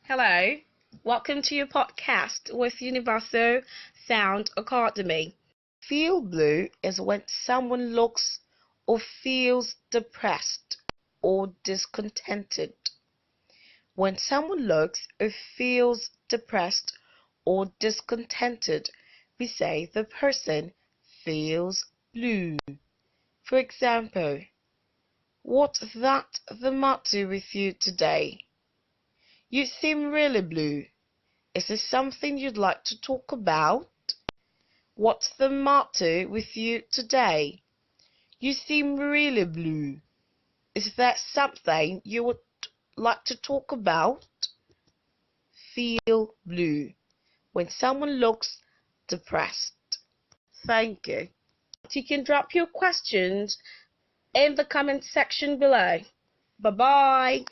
Hello, welcome to your podcast with Universal Sound Academy. Feel blue is when someone looks or feels depressed or discontented. When someone looks or feels depressed or discontented, we say the person feels blue. For example, what's that the matter with you today? You seem really blue. Is there something you'd like to talk about? What's the matter with you today? You seem really blue. Is there something you would like to talk about? Feel blue. When someone looks depressed. Thank you. You can drop your questions in the comment section below. Bye bye.